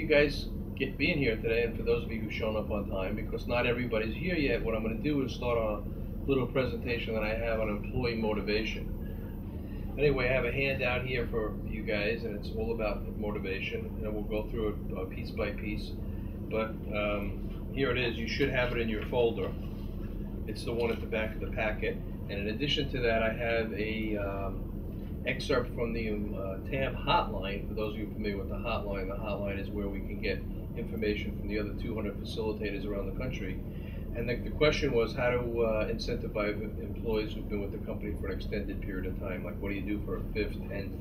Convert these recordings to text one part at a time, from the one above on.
you guys being here today, and for those of you who've shown up on time, because not everybody's here yet. What I'm going to do is start on a little presentation that I have on employee motivation. Anyway, I have a handout here for you guys, and it's all about motivation, and we'll go through it piece by piece. But here it is. You should have it in your folder. It's the one at the back of the packet. And in addition to that, I have a excerpt from the TAM hotline. For those of you familiar with the hotline is where we can get information from the other 200 facilitators around the country. And the question was how to incentivize employees who've been with the company for an extended period of time. Like, what do you do for a 5th, 10th,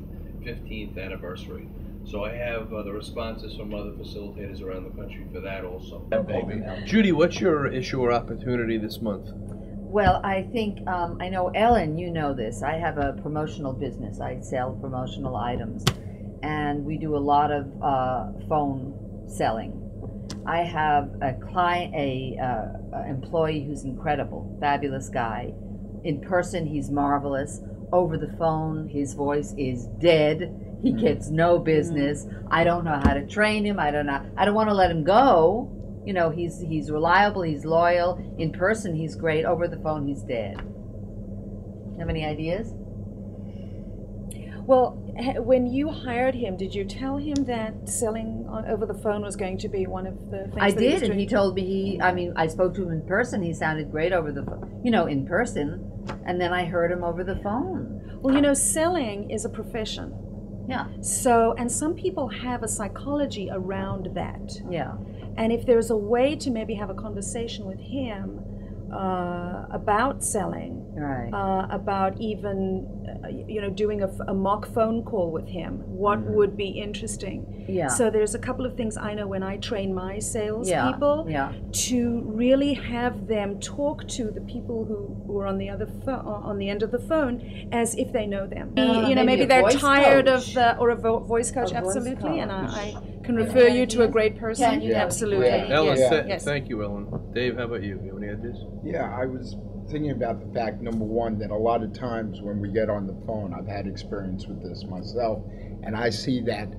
15th anniversary? So I have the responses from other facilitators around the country for that also. Judy, what's your issue or opportunity this month? Well, I think, I know, Ellen, you know this. I have a promotional business. I sell promotional items, and we do a lot of phone selling. I have a client, employee who's incredible, fabulous guy. In person, he's marvelous. Over the phone, his voice is dead. He gets no business. I don't know how to train him. I don't want to let him go. You know, he's reliable, he's loyal. In person, he's great. Over the phone, he's dead. Have any ideas? Well, when you hired him, did you tell him that selling over the phone was going to be one of the things? I did, and he told me. I spoke to him in person. He sounded great over the phone, in person, and then I heard him over the phone. Well, selling is a profession. Yeah. So, and some people have a psychology around that. Yeah. And if there's a way to maybe have a conversation with him about selling, right. About even, doing a mock phone call with him, what would be interesting. Yeah. So there's a couple of things I know when I train my sales people to really have them talk to the people who are on the other on the end of the phone as if they know them. Maybe they're tired of a voice coach, absolutely, and I can refer you to a great person. Absolutely. Ellen, Yes. Thank you, Ellen. Dave, how about you? You have any ideas? Yeah, I was thinking about the fact, number one, that a lot of times when we get on the phone, I've had experience with this myself, and I see that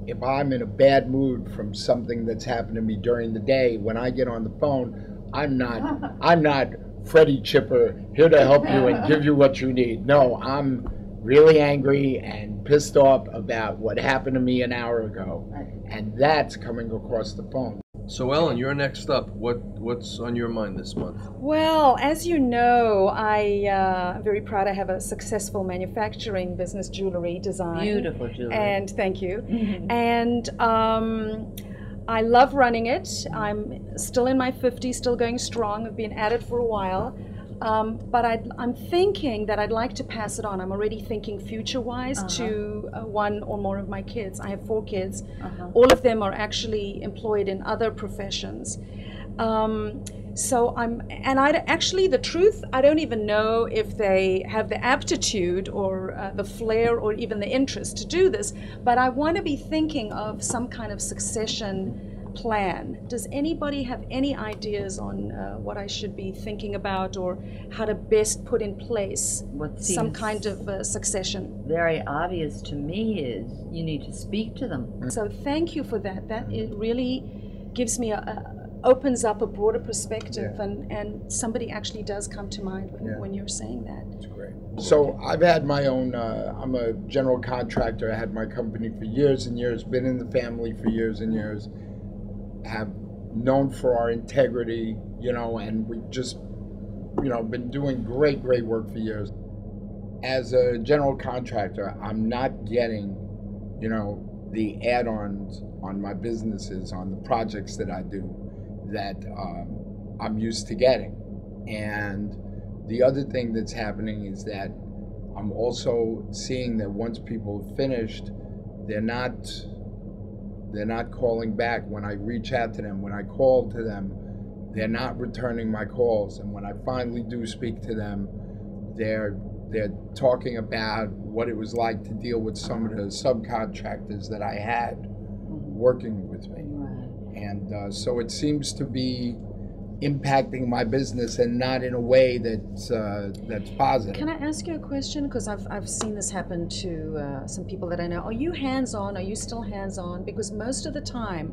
if I'm in a bad mood from something that's happened to me during the day, when I get on the phone, I'm not Freddie Chipper, here to help you and give you what you need. No, I'm really angry and pissed off about what happened to me an hour ago, and that's coming across the phone. So Ellen, you're next up. What's on your mind this month? Well, as you know, I'm very proud I have a successful manufacturing business, jewelry design. Beautiful jewelry. And thank you. And I love running it. I'm still in my 50s, still going strong. I've been at it for a while. But I'm thinking that I'd like to pass it on. I'm already thinking future-wise to one or more of my kids. I have 4 kids. All of them are actually employed in other professions. The truth, I don't even know if they have the aptitude or the flair or even the interest to do this, but I want to be thinking of some kind of succession plan. Does anybody have any ideas on what I should be thinking about or how to best put in place some kind of succession? Very obvious to me is you need to speak to them. So thank you for that. That it really gives me opens up a broader perspective, and somebody actually does come to mind when you're saying that. That's great. So I've had my own, I'm a general contractor. I had my company for years and years, been in the family for years and years. Have known for our integrity, and we've just, been doing great work for years. As a general contractor, I'm not getting, the add-ons on my businesses, on the projects that I do, that I'm used to getting. And the other thing that's happening is that I'm also seeing that once people have finished, they're not calling back when I reach out to them. When I call to them, they're not returning my calls. And when I finally do speak to them, they're talking about what it was like to deal with some of the subcontractors that I had working with me. And so it seems to be impacting my business and not in a way that's positive. Can I ask you a question? Because I've seen this happen to some people that I know. Are you hands-on? Are you still hands-on? Because most of the time,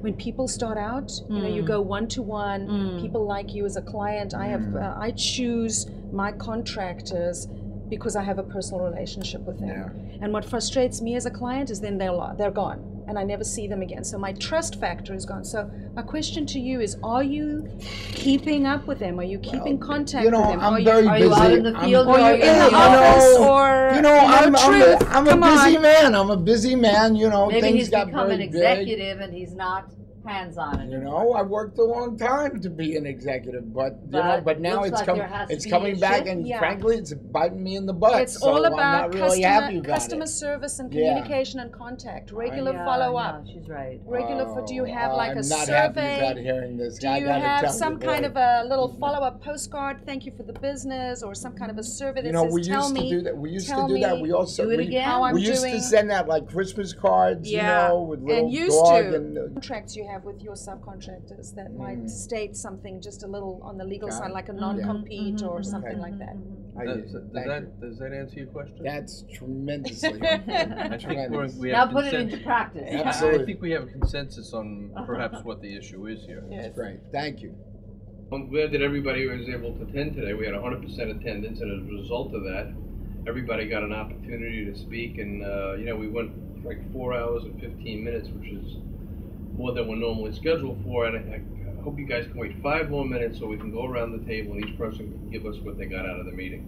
when people start out, you know, you go one-to-one. People like you as a client. I choose my contractors because I have a personal relationship with them. Yeah. And what frustrates me as a client is then they're gone. And I never see them again. So my trust factor is gone. So my question to you is, are you keeping up with them? Are you keeping contact You know, with them? I'm are very you, Are busy. you out in the field? Or or you are in the you office? know, Or you know, truth? I'm a Come busy on. man. I'm a busy man. You know, Maybe things he's got become very an big. executive and he's not hands-on You anymore. know, I worked a long time to be an executive, but you know, But but now looks it's like coming. there has to It's be coming a back, shift. and Yeah. frankly, it's biting me in the butt. It's so all I'm about not really happy about customer it. service and Yeah. communication and contact, regular Yeah, follow-up. no, she's right. Do you have like I'm a not happy about survey? hearing this. Do I you gotta have tell some you, kind boy. of a little follow-up postcard? Thank you for the business, or some kind of a survey that You know, says, we "Tell used me, to do that. We used to tell do that. me We also Do it we, again? how I'm we used doing." to send out like Christmas cards, Yeah. you know, with little And used dog to. and Contracts you have with your subcontractors that might state something just a little on the legal Got side, it. like a non-compete or something Okay. like that. Does that answer your question? That's tremendously. I think we Now have put it consent- into practice. I Absolutely. think we have a consensus on perhaps what the issue is here. Yes. Great. Thank you. I'm glad that everybody was able to attend today. We had 100% attendance, and as a result of that, everybody got an opportunity to speak. And you know, we went like 4 hours and 15 minutes, which is more than we're normally scheduled for. And I hope you guys can wait 5 more minutes so we can go around the table and each person can give us what they got out of the meeting.